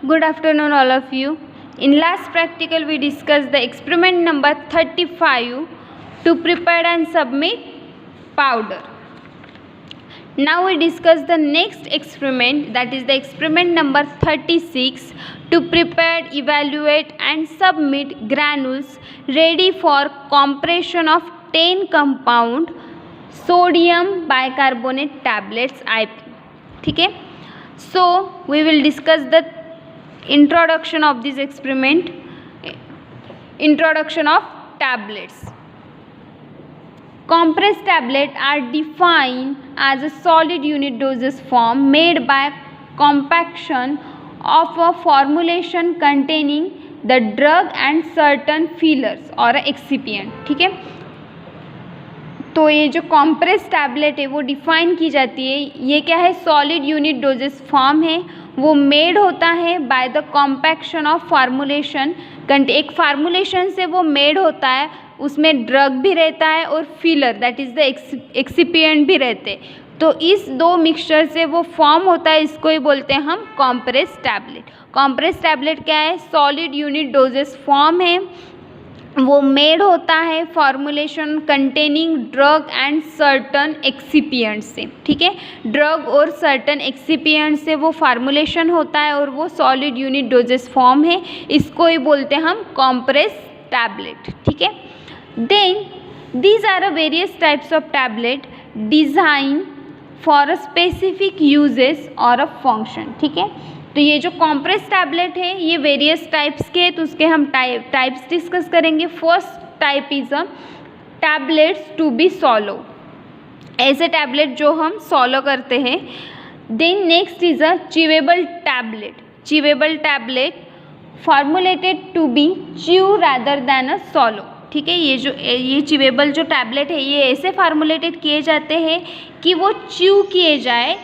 Good afternoon, all of you. In last practical, we discussed the experiment number 35 to prepare and submit powder. Now we discuss the next experiment, that is the experiment number 36 to prepare, evaluate and submit granules ready for compression of 10 compound sodium bicarbonate tablets IP. ठीक है, so we will discuss the introduction of this experiment. Introduction of tablets. Compressed tablets are defined as a solid unit dosage form made by compaction of a formulation containing the drug and certain fillers or excipient. ठीक है, तो ये जो compress tablet है वो define की जाती है, ये क्या है, सॉलिड यूनिट डोजेस फॉर्म है, वो मेड होता है by the compaction of formulation, एक फार्मूलेशन से वो मेड होता है, उसमें ड्रग भी रहता है और filler that is the excipient भी रहते हैं, तो इस दो मिक्सचर से वो फॉर्म होता है, इसको ही बोलते हैं हम कॉम्प्रेस टैबलेट. कॉम्प्रेस टैबलेट क्या है, सॉलिड यूनिट डोजेस फॉर्म है, वो मेड होता है formulation containing drug and certain excipient से. ठीक है, ड्रग और सर्टन एक्सिपिएंट से वो फार्मूलेशन होता है और वो सॉलिड यूनिट डोजेस फॉर्म है, इसको ही बोलते हैं हम कॉम्प्रेस टैबलेट. ठीक है, then these are a various types of tablet design for a specific uses और अ फंक्शन. ठीक है, तो ये जो कॉम्प्रेस टैबलेट है ये वेरियस टाइप्स के, तो उसके हम टाइप्स डिस्कस करेंगे. First type is a tablets to be swallow, ऐसे टैबलेट जो हम सॉलो करते हैं. Then next is a chewable tablet. Chewable tablet formulated to be chew rather than a swallow. ठीक है, ये च्यूएबल जो टैबलेट है ये ऐसे फार्मुलेटेड किए जाते हैं कि वो च्यू किए जाए,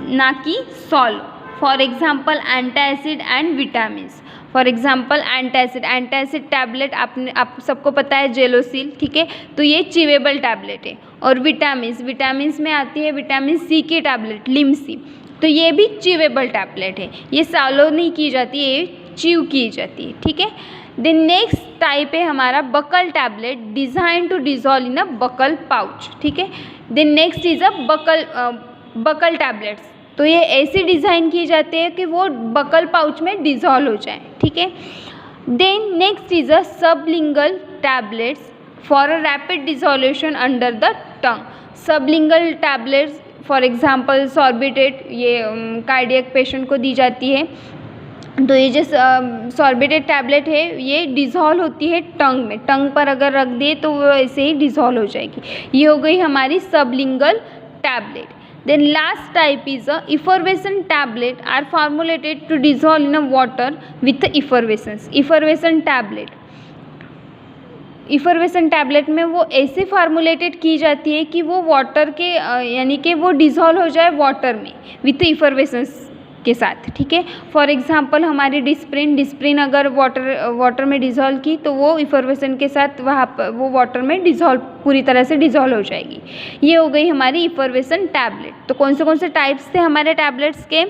ना कि सॉलो. For example antacid and vitamins. For example antacid tablet आप सबको पता है जेलोसिल. ठीक है, तो ये च्यूएबल टैबलेट है. और विटामिन्स में आती है विटामिन सी की टैबलेट लिमसी, तो ये भी च्यूएबल टैबलेट है, ये सॉलो नहीं की जाती, ये च्यू की जाती है. ठीक है, देन नेक्स्ट टाइप है हमारा buccal tablet design to dissolve in a buccal pouch. ठीक है, then next is a buccal tablets, तो ये ऐसे डिज़ाइन किए जाते हैं कि वो बकल पाउच में डिज़ोल्व हो जाए. ठीक है, then next is a sublingual tablets for a rapid dissolution under the tongue. Sublingual tablets for example sorbitrate, ये कार्डियक पेशेंट को दी जाती है, तो ये जो सॉर्बिटेट टैबलेट है ये डिज़ोल्व होती है टंग में, टंग पर अगर रख दिए तो वो ऐसे ही डिज़ोल्व हो जाएगी. ये हो गई हमारी sublingual tablet. Then last type is a effervescent tablet are formulated to dissolve in a water with effervescence. Effervescent tablet में वो ऐसे फार्मूलेटेड की जाती है कि वो वाटर के यानी कि वो डिज़ोल्व हो जाए वाटर में विथ इफरवेसेंस के साथ. ठीक है, फॉर एग्जांपल हमारी डिस्प्रिन अगर वाटर में डिज़ोल्व की तो वो इफरवेसेंट के साथ वहाँ पर वो वाटर में डिज़ोल्व पूरी तरह से डिज़ोल्व हो जाएगी. ये हो गई हमारी इफरवेसेंट टैबलेट. तो कौन से टाइप्स थे हमारे टैबलेट्स के,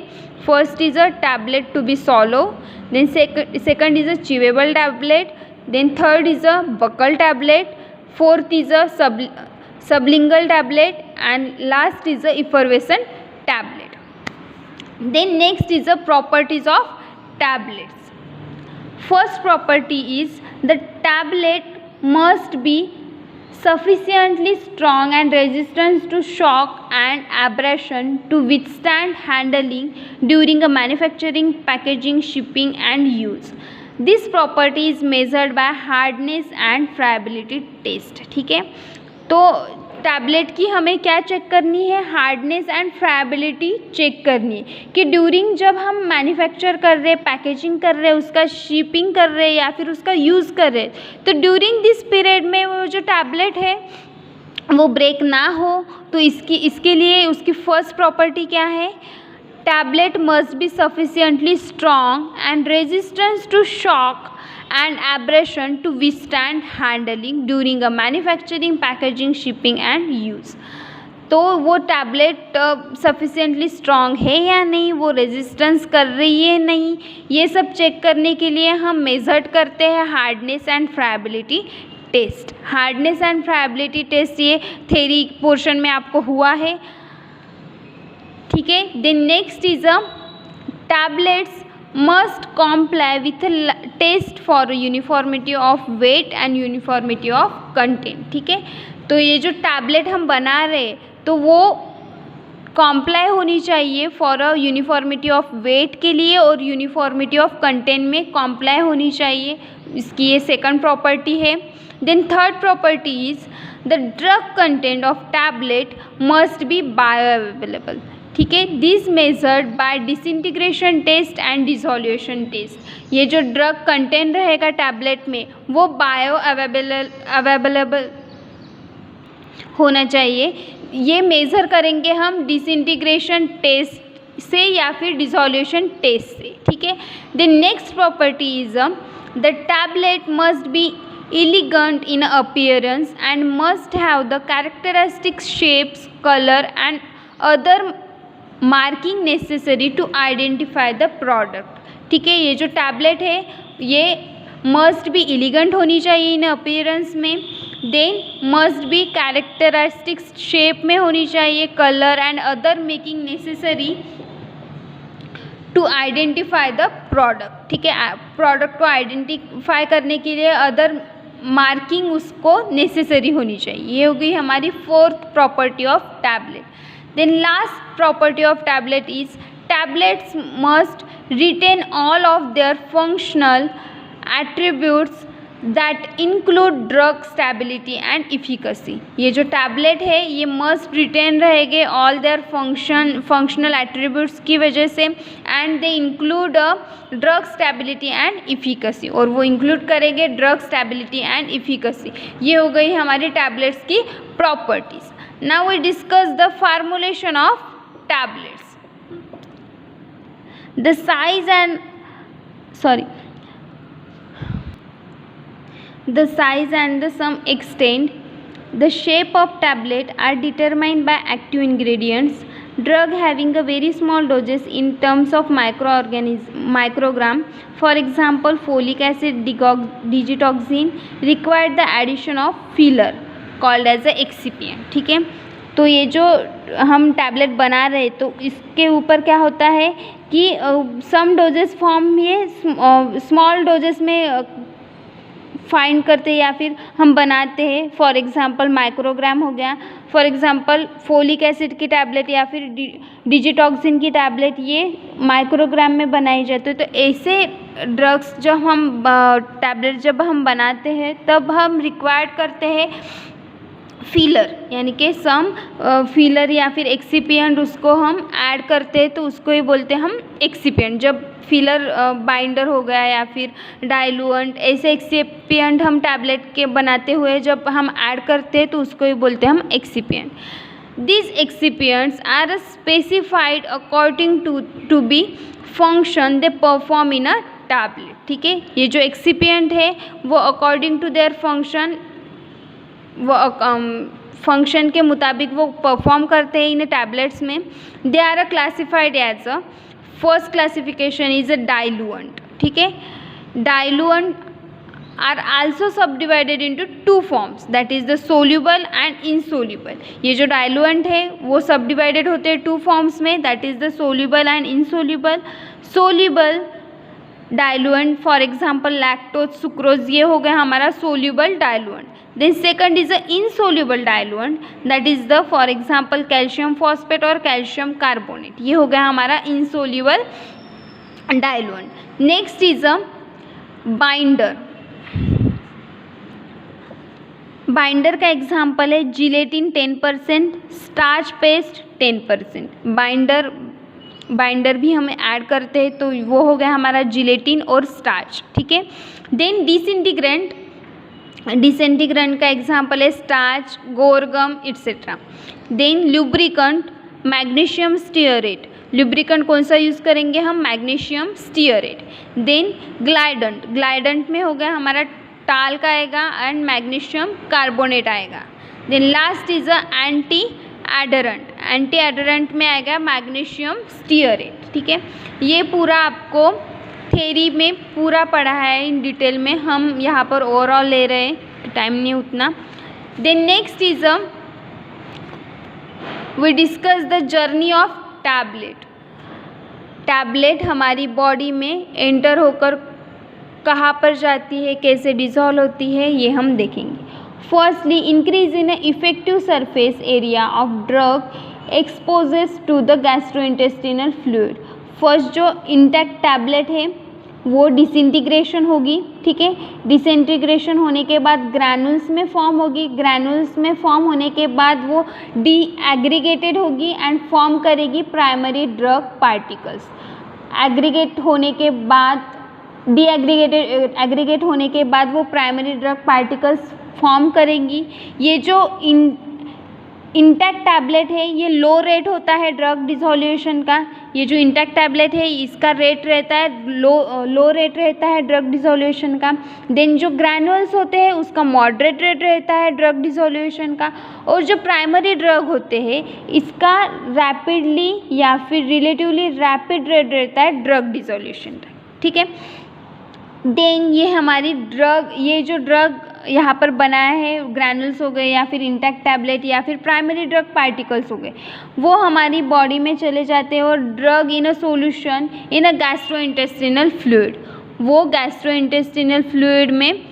first is a tablet to be swallow, then second is a chewable tablet, then third is a buccal tablet, fourth is a sublingual tablet and last is a effervescent tablet. Then next is the properties of tablets. First property is the tablet must be sufficiently strong and resistant to shock and abrasion to withstand handling during a manufacturing, packaging, shipping and use. This property is measured by hardness and friability test. ठीक है, तो tablet की हमें क्या check करनी है, hardness and फ्रायबिलिटी check करनी है कि ड्यूरिंग जब हम मैन्युफैक्चर कर रहे, पैकेजिंग कर रहे, उसका शिपिंग कर रहे या फिर उसका यूज़ कर रहे, तो ड्यूरिंग दिस पीरियड में वो जो टैबलेट है वो ब्रेक ना हो. तो इसके लिए उसकी फर्स्ट प्रॉपर्टी क्या है, tablet must be sufficiently strong and resistance to shock and abrasion to withstand handling during a manufacturing, packaging, shipping and use. तो वो टैबलेट सफिशिएंटली स्ट्रॉन्ग है या नहीं, वो रेजिस्टेंस कर रही है नहीं, ये सब चेक करने के लिए हम मेजर्ड करते हैं hardness and friability test. Hardness and friability test ये थ्योरी पोर्शन में आपको हुआ है, ठीक है। Then next is a tablets must comply with test for uniformity of weight and uniformity of content, ठीक है। तो ये जो टैबलेट हम बना रहे तो वो कॉम्प्लाई होनी चाहिए for a uniformity of weight के लिए और यूनिफॉर्मिटी ऑफ कंटेंट में कॉम्प्लाई होनी चाहिए, इसकी ये सेकंड प्रॉपर्टी है। Then third property is the drug content of tablet must be bioavailable, ठीक है। This measured by disintegration test and dissolution test. ये जो ड्रग कंटेंट रहेगा टैबलेट में वो अवेलेबल होना चाहिए। ये मेज़र करेंगे हम डिसइंटीग्रेशन टेस्ट से या फिर डिसोल्यूशन टेस्ट से, ठीक है। The next property is the tablet must B elegant in appearance and must have the characteristic shapes, color and other marking necessary to identify the product, ठीक है। ये जो टैबलेट है ये मस्ट बी एलिगेंट होनी चाहिए इन अपीयरेंस में, then must be characteristic shape में होनी चाहिए, colour and other making necessary to identify the product, ठीक है। प्रोडक्ट को आइडेंटिफाई करने के लिए अदर मार्किंग उसको नेसेसरी होनी चाहिए। ये हो गई हमारी fourth property of tablet. Then last property of tablet is tablets must retain all of their functional attributes that include drug stability and efficacy. ये जो टैबलेट है ये मस्ट रिटेन रहेंगे ऑल देयर फंक्शनल एट्रीब्यूट्स की वजह से and they include drug stability and efficacy, और वो इंक्लूड करेंगे ड्रग स्टेबिलिटी एंड इफिकेसी। ये हो गई हमारी टैबलेट्स की properties. Now we discuss the formulation of tablets. The size and some extent the shape of tablet are determined by active ingredients. Drug having a very small doses in terms of microgram, for example folic acid, digitoxin, required the addition of filler called as a excipient, ठीक है। तो ये जो हम tablet बना रहे तो इसके ऊपर क्या होता है कि सम डोजेस फॉर्म ये स्मॉल डोजेस में फाइंड करते हैं या फिर हम बनाते हैं। फॉर एग्जांपल माइक्रोग्राम हो गया, फॉर एग्जांपल फोलिक एसिड की टैबलेट या फिर डिजिटॉक्सिन की टैबलेट ये माइक्रोग्राम में बनाई जाती है। तो ऐसे ड्रग्स जब हम टैबलेट जब हम बनाते हैं तब हम रिक्वायर्ड करते हैं फीलर, यानी कि सम फीलर या फिर एक्सिपिएंट उसको हम ऐड करते हैं तो उसको ही बोलते हैं हम एक्सिपिएंट। जब फीलर बाइंडर हो गया या फिर डाइलुएंट, ऐसे एक्सिपिएंट हम टैबलेट के बनाते हुए जब हम ऐड करते हैं तो उसको ही बोलते हैं हम excipient. These excipients are specified according to be function they perform in a tablet, ठीक है। ये जो excipient है वो according to their function वो फंक्शन के मुताबिक वो परफॉर्म करते हैं इन टैबलेट्स में। They are classified as a first classification is a diluent, ठीक है। Diluent are also sub divided into two forms, that is the soluble and insoluble. ये जो डाइलुएंट है वो सब डिवाइडेड होते हैं टू फॉर्म्स में, that is the soluble and insoluble. Soluble diluent for example lactose, sucrose, ये हो गया हमारा soluble डाइलुएंट। Then second is a insoluble diluent, that is the for example calcium phosphate और कैल्शियम कार्बोनेट, ये हो गया हमारा insoluble diluent. Next is a binder. Binder का एग्जाम्पल है जिलेटिन 10%, स्टार्च पेस्ट 10%। बाइंडर भी हम ऐड करते हैं तो वो हो गया हमारा जिलेटिन और स्टार्च, ठीक है। देन डिसइंटीग्रेंट का एग्जाम्पल है starch, guar gum etcetera. Then lubricant magnesium stearate, lubricant कौन सा यूज़ करेंगे हम, मैग्नीशियम स्टीयरेट। देन ग्लाइडेंट में हो गया हमारा टाल का आएगा एंड मैग्नीशियम कार्बोनेट आएगा। Then last is a anti adherent, anti adherent में आएगा मैग्नीशियम स्टीयरेट। ठीक है, ये पूरा आपको थ्योरी में पूरा पढ़ा है इन डिटेल में, हम यहाँ पर ओवरऑल ले रहे हैं, टाइम नहीं उतना। Then next is we discuss the journey of tablet. Tablet हमारी बॉडी में एंटर होकर कहाँ पर जाती है, कैसे डिसॉल्व होती है, ये हम देखेंगे। Firstly, increase in effective surface area of drug exposes to the gastrointestinal fluid. First जो इंटैक्ट टैबलेट है वो डिसइंटीग्रेशन होगी। ठीक है, डिसइंटीग्रेशन होने के बाद ग्रैनुल्स में फॉर्म होगी, ग्रैनुल्स में फॉर्म होने के बाद वो डीएग्रीगेटेड होगी एंड फॉर्म करेगी प्राइमरी ड्रग पार्टिकल्स। एग्रीगेट होने के बाद एग्रीगेट होने के बाद वो प्राइमरी ड्रग पार्टिकल्स फॉर्म करेंगी। ये जो इंटैक्ट टैबलेट है ये लो रेट होता है ड्रग डिसोल्यूशन का। ये जो इंटैक्ट टैबलेट है इसका रेट रहता है लो रेट रहता है ड्रग डिसोल्यूशन का। देन जो ग्रैनुअल्स होते हैं उसका मॉडरेट रेट रहता है ड्रग डिसोल्यूशन का। और जो प्राइमरी ड्रग होते हैं इसका रैपिडली या फिर रिलेटिवली रैपिड रेट रहता है ड्रग डिसोल्यूशन का। ठीक है, देन ये हमारी ड्रग, ये जो ड्रग यहाँ पर बनाया है, ग्रैनुल्स हो गए या फिर इंटैक्ट टैबलेट या फिर प्राइमरी ड्रग पार्टिकल्स हो गए, वो हमारी बॉडी में चले जाते हैं और drug in a solution in a gastrointestinal fluid, वो गैस्ट्रोइंटेस्टिनल फ्लूइड में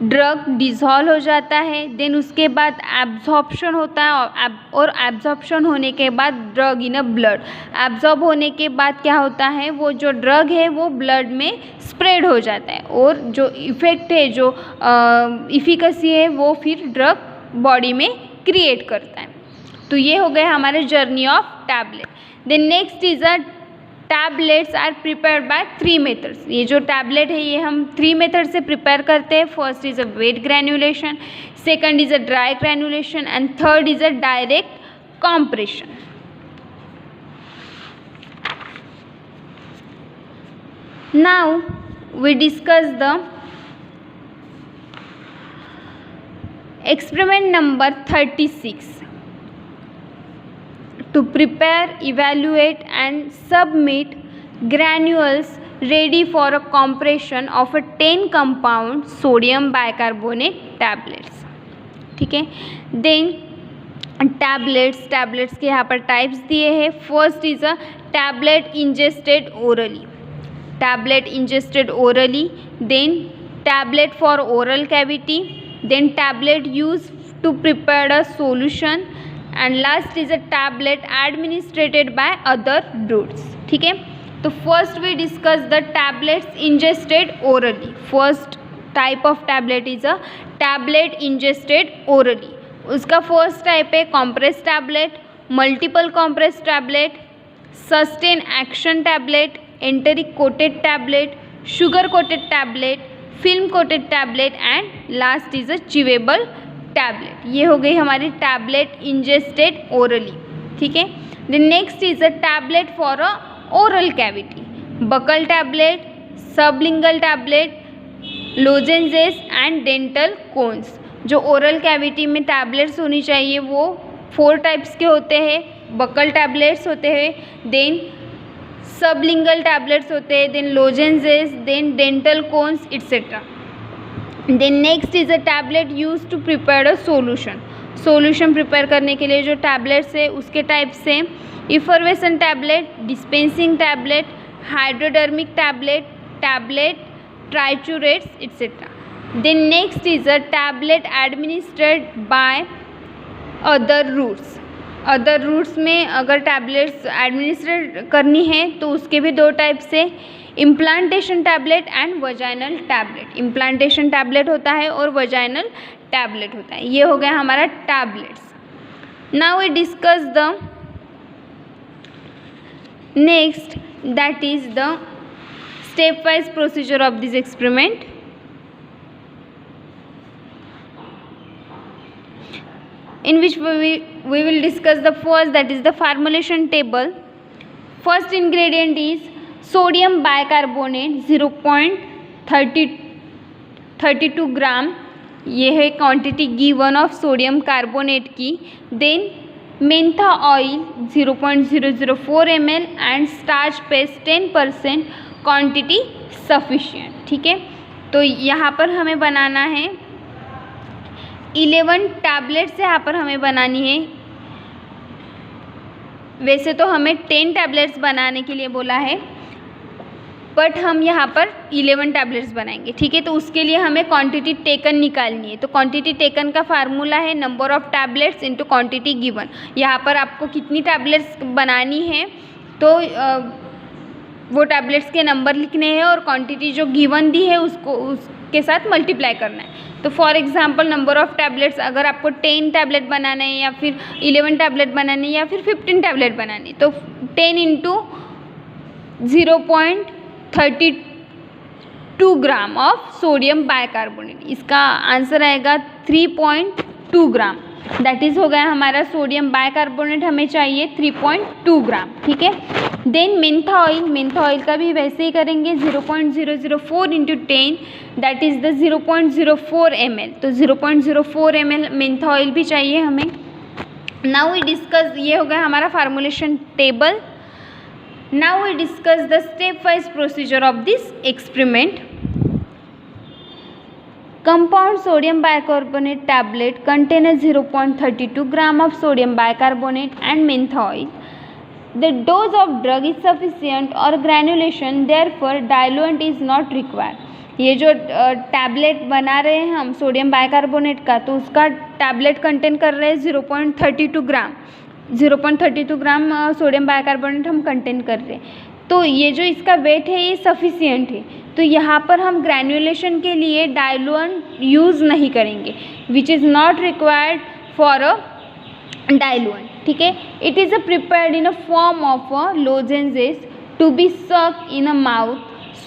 ड्रग डिसॉल्व हो जाता है। देन उसके बाद एब्जॉर्प्शन होता है और एब्जॉर्प्शन होने के बाद drug in a blood, absorb होने के बाद क्या होता है, वो जो ड्रग है वो ब्लड में स्प्रेड हो जाता है और जो इफ़ेक्ट है, जो इफिकेसी है, वो फिर ड्रग बॉडी में क्रिएट करता है। तो ये हो गए हमारे journey of tablet. Then next is a tablets are prepared by 3 methods. ये जो टैबलेट है ये हम 3 मेथड से प्रिपेयर करते हैं। First is a wet granulation, second is a dry granulation and third is a direct compression. Now we discuss the experiment number 36 to prepare, evaluate and submit granules ready for a compression of a 10 compound sodium bicarbonate tablets। ठीक है, then tablets के यहाँ पर types दिए हैं। First is a tablet ingested orally, tablet ingested orally, then tablet for oral cavity, then tablet used to prepare a solution and last is a tablet administered by other routes। ठीक है, तो first we discuss the tablets ingested orally. First type of tablet is a tablet ingested orally. उसका first type है compress tablet, multiple compress tablet, sustain action tablet, enteric coated tablet, sugar coated tablet, film coated tablet and last is a chewable tablet. ये हो गई हमारी tablet ingested orally. ठीक है, the next is a tablet for a oral cavity, buccal tablet, sublingual tablet, lozenges and dental cones. जो oral cavity में tablets होनी चाहिए वो 4 टाइप्स के होते हैं। बकल टैबलेट्स होते हैं, देन सबलिंगल टैबलेट्स होते हैं, then lozenges, then dental cones etcetera. Then next is a tablet use to prepare a solution. Solution prepare करने के लिए जो टैबलेट्स है उसके टाइप्स हैं effervescent tablet, dispensing tablet, hypodermic tablet, tablet triturates etcetera. Then next is a tablet administered by other routes. Other routes में अगर tablets administrate करनी है तो उसके भी 2 टाइप्स से, implantation tablet and vaginal tablet. Implantation tablet होता है और वजाइनल टैबलेट होता है। ये हो गया हमारा tablets. Now we discuss the next, that is the step wise procedure of this experiment. In which we will discuss the first, that is the formulation table. First ingredient is sodium bicarbonate 0.32 gram, ये है quantity given of sodium carbonate की। Then mentha oil 0.004 ml and starch paste 10%, quantity sufficient. ठीक है, तो यहाँ पर हमें बनाना है 11 टैबलेट्स यहाँ पर हमें बनानी है। वैसे तो हमें 10 टैबलेट्स बनाने के लिए बोला है, बट हम यहाँ पर 11 टैबलेट्स बनाएंगे। ठीक है, तो उसके लिए हमें क्वांटिटी टेकन निकालनी है। तो क्वांटिटी टेकन का फार्मूला है number of tablets into quantity given. यहाँ पर आपको कितनी टैबलेट्स बनानी है तो वो टैबलेट्स के नंबर लिखने हैं और क्वांटिटी जो गिवन दी है उसके साथ मल्टीप्लाई करना है। तो for example number of tablets, अगर आपको 10 टैबलेट बनाने हैं या फिर 11 टैबलेट बनाने हैं या फिर 15 टैबलेट बनाने, तो 10 into 0.32 gram of sodium bicarbonate, इसका आंसर आएगा 3.2 ग्राम। दैट इज़ हो गया हमारा सोडियम बाइकार्बोनेट हमें चाहिए 3.2 ग्राम। ठीक है, देन मेंथा ऑयल का भी वैसे ही करेंगे 0.004 into 10, that is the 0.04 ml। तो 0.04 ml मेंथा ऑयल भी चाहिए हमें। नाउ वी डिस्कस, ये हो गया हमारा formulation table. Now we discuss the step wise procedure of this experiment. Compound sodium bicarbonate tablet contain a 0.32 gram of sodium bicarbonate and mentha oil. The dose of drug is sufficient or granulation, therefore diluent is not required. ये जो tablet बना रहे हैं हम sodium bicarbonate का, तो उसका tablet contain कर रहे हैं 0.32 ग्राम। 0.32 ग्राम सोडियम बाइकार्बोनेट हम कंटेन कर रहे हैं, तो ये जो इसका वेट है ये सफिशिएंट है। तो यहाँ पर हम ग्रैन्युलेशन के लिए डाइलुएंट यूज़ नहीं करेंगे, which is not required for a diluent. ठीक है, it is a prepared in a form of a lozenges to be suck in a mouth,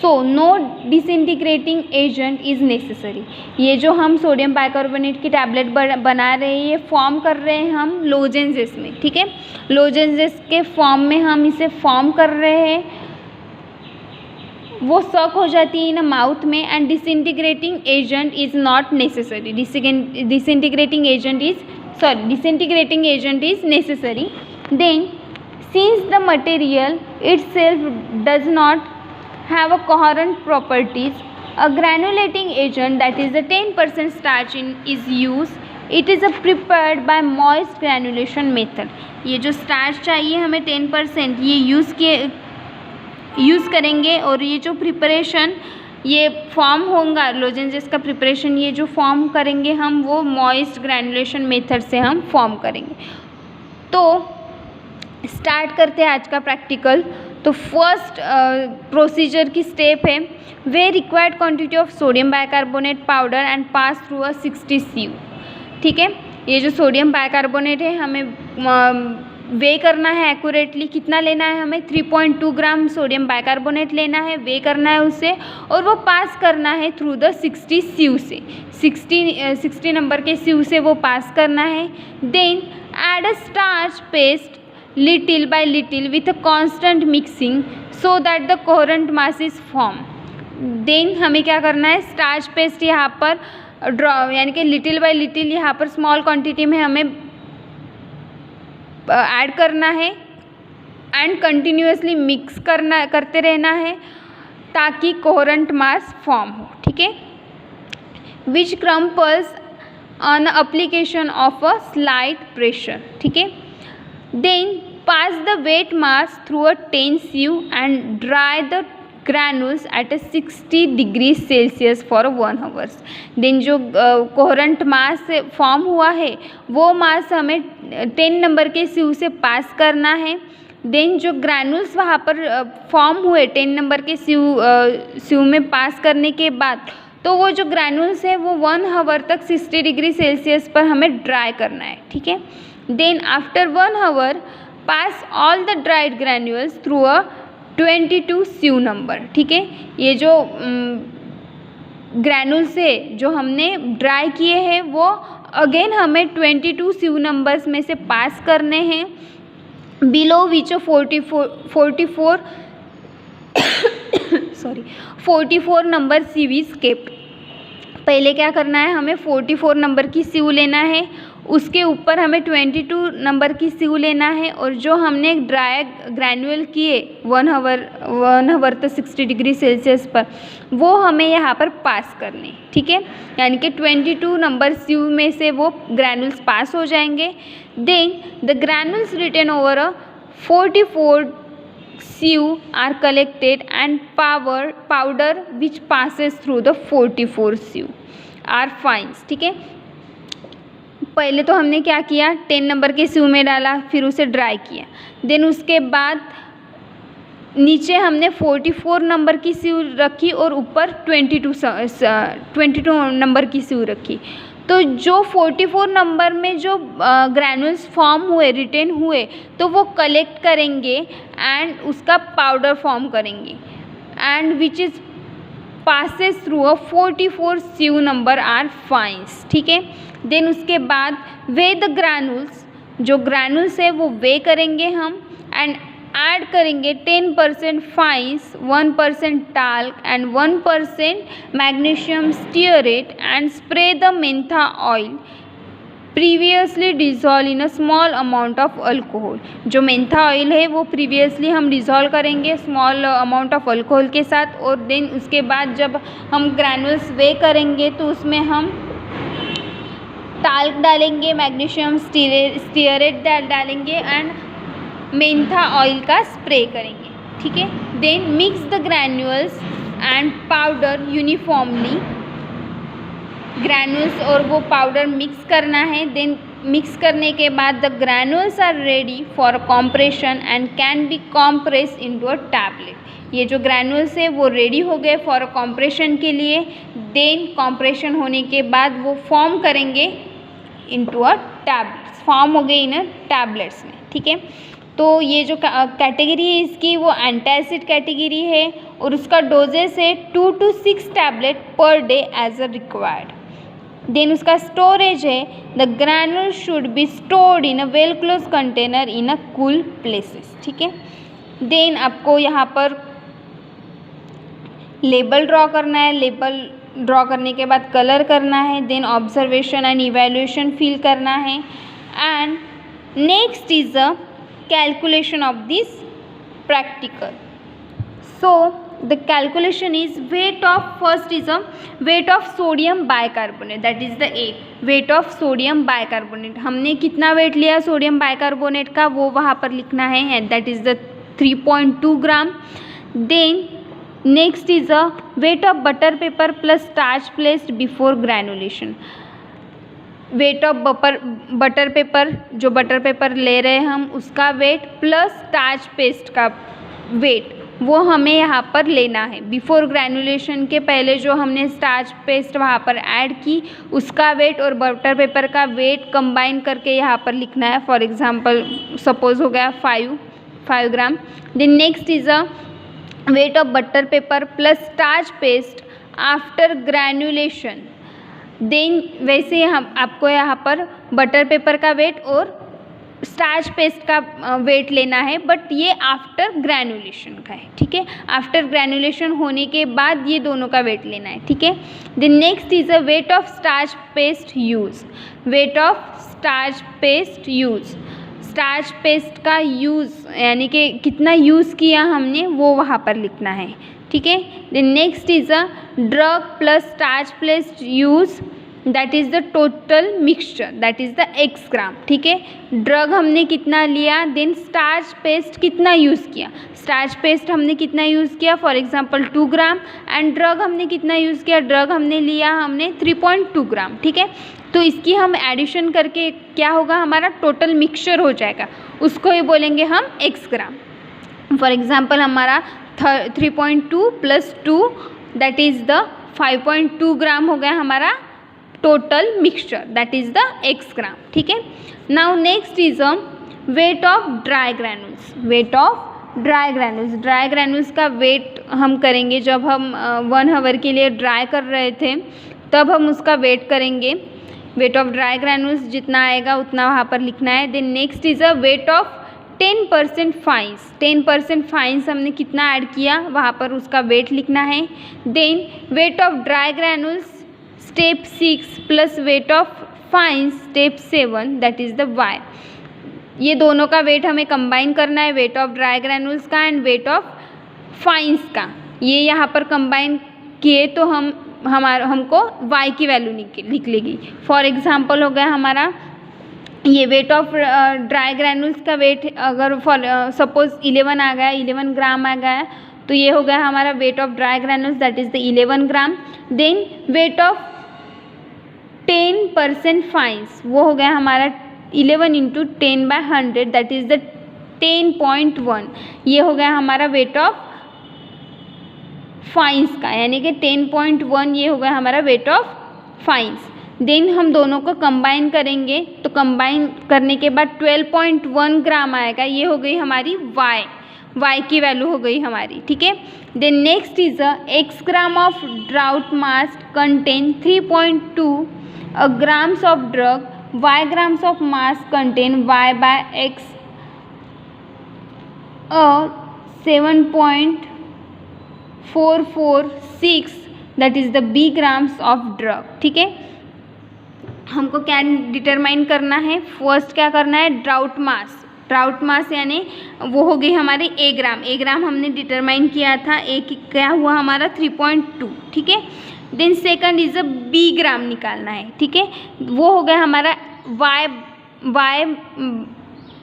so no disintegrating agent is necessary. ये जो हम सोडियम बाइकार्बोनेट की tablet बना रहे हैं, ये फॉर्म कर रहे हैं हम लोजेंजेस में। ठीक है, लोजेंजेस के फॉर्म में हम इसे फॉर्म कर रहे हैं, वो सक हो जाती है इन माउथ में, and disintegrating agent is not necessary. Disintegrating agent is necessary. Then since the material itself does not have a coherent properties, a granulating agent, that is the 10% starch is used. It is prepared by moist granulation method. ये जो starch चाहिए हमें 10%, ये use करेंगे, और ये जो preparation ये फॉर्म होगा लोजेंजेस का प्रिपरेशन, ये जो फॉर्म करेंगे हम वो मॉइस्ट ग्रैनुलेशन मेथड से हम फॉर्म करेंगे। तो स्टार्ट करते हैं आज का प्रैक्टिकल। तो फर्स्ट प्रोसीजर की स्टेप है, weigh required quantity of sodium bicarbonate powder and pass through a 60 sieve. ठीक है, ये जो सोडियम बाइकार्बोनेट है हमें वे करना है एक्यूरेटली। कितना लेना है हमें? 3.2 ग्राम सोडियम बाइकार्बोनेट लेना है, वे करना है उसे, और वो पास करना है थ्रू द 60 सीव से। 60 नंबर के सीव से वो पास करना है। Then add a starch paste little by little with a constant mixing so that the coherent mass is formed. Then हमें क्या करना है? स्टार्च पेस्ट यहाँ पर ड्रॉ, यानी कि लिटिल बाय लिटिल यहाँ पर स्मॉल क्वांटिटी में हमें ऐड करना है एंड कंटिन्यूसली मिक्स करते रहना है ताकि कोहेरेंट मास फॉर्म हो। ठीक है, which crumples on application of a slight pressure. ठीक है, then pass the wet mass through a 10 sieve and dry the granules at a 60 degrees Celsius for 1 hour. then जो कोहेरेंट मास फॉर्म हुआ है वो मास हमें 10 नंबर के सीव से पास करना है। देन जो ग्रैनुल्स वहाँ पर फॉर्म हुए 10 नंबर के सीव में पास करने के बाद, तो वो जो ग्रैनुल्स है वो 1 आवर तक 60 डिग्री सेल्सियस पर हमें ड्राई करना है। ठीक है, then after 1 hour pass all the dried granules through a 22 sieve number. ठीक है, ये जो ग्रैनुल्स है जो हमने ड्राई किए हैं वो अगेन हमें 22 सीव नंबर्स में से पास करने हैं, below which 44 number sieve is kept. पहले क्या करना है, हमें 44 नंबर की सीव लेना है उसके ऊपर हमें 22 नंबर की स्यू लेना है, और जो हमने ड्राई ग्रैन्यूल किए 1 आवर तो 60 डिग्री सेल्सियस पर, वो हमें यहाँ पर पास करने, ठीक है। यानी कि 22 नंबर स्यू में से वो ग्रैन्यूल्स पास हो जाएंगे। Then the granules retained over a 44 sieve are collected and powder which passes through the 44 sieve are fines, ठीक है। पहले तो हमने क्या किया, 10 नंबर के स्यू में डाला, फिर उसे ड्राई किया। देन उसके बाद नीचे हमने 44 नंबर की स्यू रखी और ऊपर 22 नंबर की स्यू रखी। तो जो 44 नंबर में जो ग्रैन्यूल्स फॉर्म हुए, रिटेन हुए, तो वो कलेक्ट करेंगे एंड उसका पाउडर फॉर्म करेंगे, and which is passes through a 44 sieve number are fines, ठीक है। देन उसके बाद वे द ग्रैन्यूल्स, जो ग्रैन्यूल्स है वो वे करेंगे हम, एंड ऐड करेंगे 10% fines, 1% talc and 1% magnesium stearate and spray the mentha oil previously dissolve in a small amount of alcohol. जो मेंथा ऑयल है वो प्रीवियसली हम डिज़ोल्व करेंगे स्मॉल अमाउंट ऑफ अल्कोहल के साथ, और देन उसके बाद जब हम ग्रैन्यूल्स वे करेंगे तो उसमें हम टाल्क डालेंगे, मैग्नीशियम स्टीयरेट डालेंगे एंड मेंथा ऑयल का स्प्रे करेंगे, ठीक है। Then mix the granules and powder uniformly, granules और वो पाउडर मिक्स करना है। देन मिक्स करने के बाद the granules are ready for compression and can be compress into a tablet. ये जो ग्रैन्यूल्स है वो रेडी हो गए फॉर कॉम्प्रेशन के लिए। देन कॉम्प्रेशन होने के बाद वो फॉर्म करेंगे इनटू अ टैबलेट्स, फॉर्म हो गए इन टैबलेट्स में, ठीक है। तो ये जो कैटेगरी है इसकी वो एंटासिड कैटेगरी है, और उसका डोजेस है 2 to 6 tablet per day as a required. Then उसका स्टोरेज है, the granule should be stored in a well close container in a cool places, ठीक है। देन आपको यहाँ पर लेबल ड्रॉ करना है, लेबल ड्रॉ करने के बाद कलर करना है, then observation and evaluation fill करना है, and next is a calculation of this practical. So the calculation is weight of, first is a weight of sodium bicarbonate, that is the A, weight of sodium bicarbonate। हमने कितना wait लिया sodium bicarbonate का वो वहाँ पर लिखना है, and that is the 3.2 gram. Then next is a weight of butter paper plus starch placed before granulation। Wait of butter paper, जो बटर पेपर ले रहे हैं हम उसका वेट प्लस स्टार्च पेस्ट का वेट, वो हमें यहाँ पर लेना है। बिफोर ग्रैनुलेशन के पहले जो हमने स्टार्च पेस्ट वहाँ पर ऐड की उसका वेट और बटर पेपर का वेट कंबाइन करके यहाँ पर लिखना है। फॉर एग्जांपल सपोज हो गया 5 gram. Then next is a weight of butter paper plus starch paste after granulation. Then वैसे हम आपको यहाँ पर बटर पेपर का वेट और स्टार्च पेस्ट का वेट लेना है, बट ये आफ्टर ग्रैनुलेशन का है, ठीक है। आफ्टर ग्रैनुलेशन होने के बाद ये दोनों का वेट लेना है, ठीक है। Then next is a weight of starch paste use, weight of starch paste use, starch paste का यूज़ यानी कि कितना यूज़ किया हमने वो वहाँ पर लिखना है, ठीक है। Then next is a drug plus starch paste use, that is the total mixture, that is the x gram, ठीक है। ड्रग हमने कितना लिया, देन स्टार्च पेस्ट कितना यूज़ किया, स्टार्च पेस्ट हमने कितना यूज़ किया for example 2 gram, and drug हमने कितना यूज़ किया, ड्रग हमने लिया हमने 3.2 ग्राम, ठीक है। तो इसकी हम एडिशन करके क्या होगा हमारा टोटल मिक्सचर हो जाएगा, उसको ही बोलेंगे हम x ग्राम। फॉर एग्जांपल हमारा 3.2 प्लस 2 दैट इज़ द 5.2 ग्राम हो गया हमारा total mixture, that is the x gram, ठीक है। Now next is a weight of dry granules, wait of dry granules, dry granules का वेट हम करेंगे जब हम 1 आवर के लिए ड्राई कर रहे थे तब हम उसका वेट करेंगे। वेट ऑफ ड्राई ग्रैन्यूल्स जितना आएगा उतना वहाँ पर लिखना है। Then next is a weight of 10% fines, 10% fines हमने कितना ऐड किया वहाँ पर उसका वेट लिखना है। Then weight of dry granules step 6 plus weight of fines step 7 that is the y। ये दोनों का वेट हमें कंबाइन करना है, वेट ऑफ ड्राई ग्रैनुल्स का एंड वेट ऑफ फाइन्स का। ये यहाँ पर कंबाइन किए तो हमको y की वैल्यू लिख लेगी। फॉर एग्जांपल हो गया हमारा ये वेट ऑफ ड्राई ग्रैनुल्स का वेट अगर फॉर सपोज 11 आ गया, 11 ग्राम आ गया, तो ये हो गया हमारा weight of dry granules that is the 11 gram. Then weight of 10% fines, वो हो गया हमारा 11 इंटू 10/100 दैट इज़ द 10.1। ये हो गया हमारा वेट ऑफ फाइन्स का, यानी कि 10.1 ये हो गया हमारा वेट ऑफ फाइन्स। देन हम दोनों को कंबाइन करेंगे, तो कंबाइन करने के बाद 12.1 ग्राम आएगा, ये हो गई हमारी y की वैल्यू हो गई हमारी, ठीक है। Then next is x gram of drought mass contain 3.2 grams of drug, y grams of mass contain y by x 7.446 that is the b grams of drug, ठीक है। हमको क्या डिटरमाइन करना है, फर्स्ट क्या करना है, ड्राउट मास यानी वो हो गई हमारी a ग्राम हमने डिटरमाइन किया था, क्या हुआ हमारा 3.2, ठीक है। देन सेकंड इज b ग्राम निकालना है, ठीक है, वो हो गया हमारा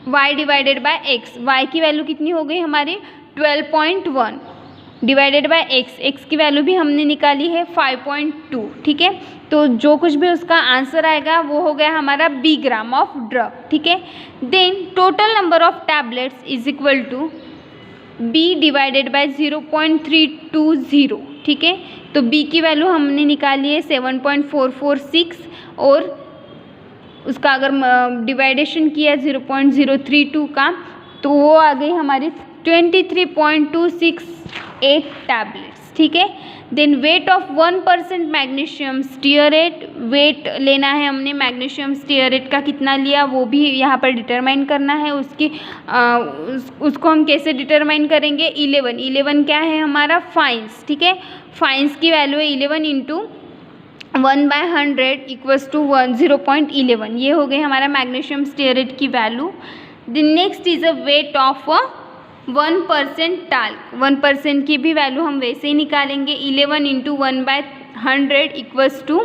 y divided by x, y की वैल्यू कितनी हो गई हमारी 12.1 डिवाइडेड बाय x की वैल्यू भी हमने निकाली है 5.2, ठीक है। तो जो कुछ भी उसका आंसर आएगा वो हो गया हमारा b ग्राम ऑफ ड्रग, ठीक है। Then total number of tablets is equal to b divided by 0.320, ठीक है। तो b की वैल्यू हमने निकाली है 7.446 और उसका अगर डिवाइडेशन किया 0.032 का तो वो आ गई हमारी 23.268 टैबलेट्स, ठीक है। Then weight of 1% magnesium stearate, weight लेना है हमने मैग्नीशियम स्टीयरेट का कितना लिया वो भी यहाँ पर डिटरमाइन करना है। उसको हम कैसे डिटरमाइन करेंगे, 11 क्या है हमारा फाइन्स, ठीक है। फाइन्स की वैल्यू है 11 इंटू 1/100 इक्वल्स टू 0.11, ये हो गई हमारा मैग्नीशियम स्टीयरेट की value. The next is a weight of 1% talc, 1% की भी वैल्यू हम वैसे ही निकालेंगे, 11 into 1/100 equals to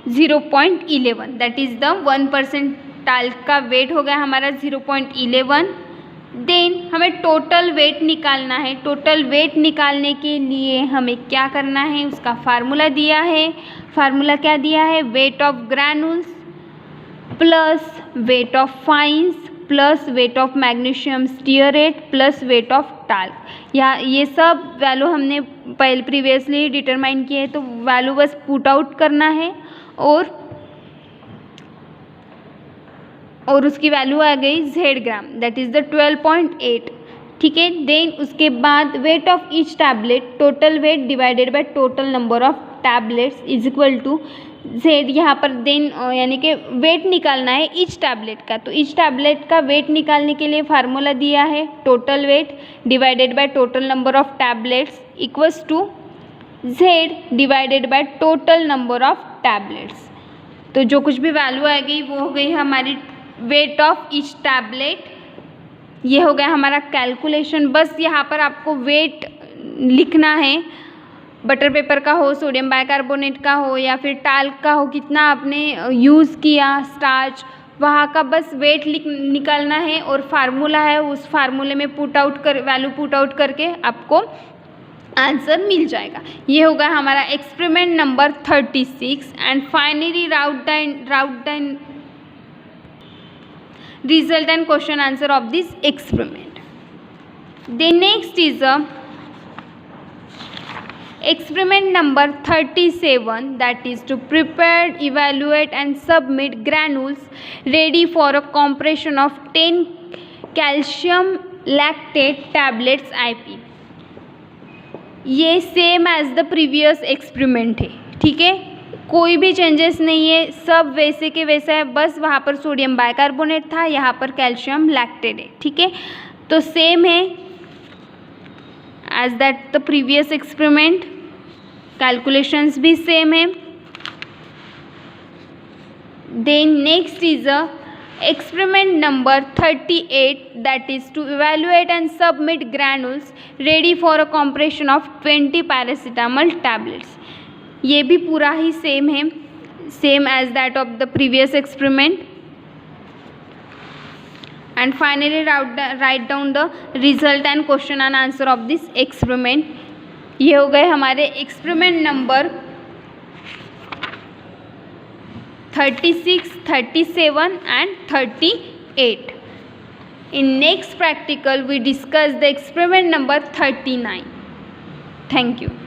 0.11 that is the 1% talc का वेट हो गया हमारा 0.11। देन हमें टोटल वेट निकालना है, टोटल वेट निकालने के लिए हमें क्या करना है, उसका फार्मूला दिया है, फार्मूला क्या दिया है, weight of granules plus weight of fines plus weight of magnesium stearate plus weight of talc. ये सब वैल्यू हमने पहले प्रीवियसली डिटरमाइन किए हैं, तो वैल्यू बस पुट आउट करना है और उसकी वैल्यू आ गई z gram that is the 12.8, ठीक है। देन उसके बाद weight of each tablet, total weight divided by total number of tablets is equal to z, यहाँ पर देन यानी कि वेट निकालना है ईच टैबलेट का, तो ईच टैबलेट का वेट निकालने के लिए फार्मूला दिया है total weight divided by total number of tablets equals to z divided by total number of tablets. तो जो कुछ भी वैल्यू आएगी वो हो गई हमारी वेट ऑफ ईच टैबलेट, ये हो गया हमारा कैलकुलेशन। बस यहाँ पर आपको वेट लिखना है, बटर पेपर का हो, सोडियम बाइकार्बोनेट का हो या फिर टाल्क का हो, कितना आपने यूज़ किया स्टार्च, वहाँ का बस वेट निकालना है और फार्मूला है, उस फार्मूले में वैल्यू पुट आउट करके आपको आंसर मिल जाएगा। ये होगा हमारा experiment number 36 and finally route the result and question answer of this experiment. The next is experiment number 37 that is to prepare, evaluate and submit granules ready for a compression of 10 calcium lactate tablets IP. ये same as the previous experiment है, ठीक है, कोई भी changes नहीं है, सब वैसे के वैसा है, बस वहाँ पर सोडियम बाइकार्बोनेट था, यहाँ पर कैल्शियम लैक्टेट है, ठीक है। तो सेम है as that the previous experiment, calculations भी सेम है। Then next is a experiment number 38, that is to evaluate and submit granules ready for a compression of 20 paracetamol tablets. ये भी पूरा ही सेम है, same as that of the previous experiment. And finally write down the result and question and answer of this experiment. ये हो गए हमारे experiment number 36, 37 and 38. In next practical we discuss the experiment number 39. Thank you.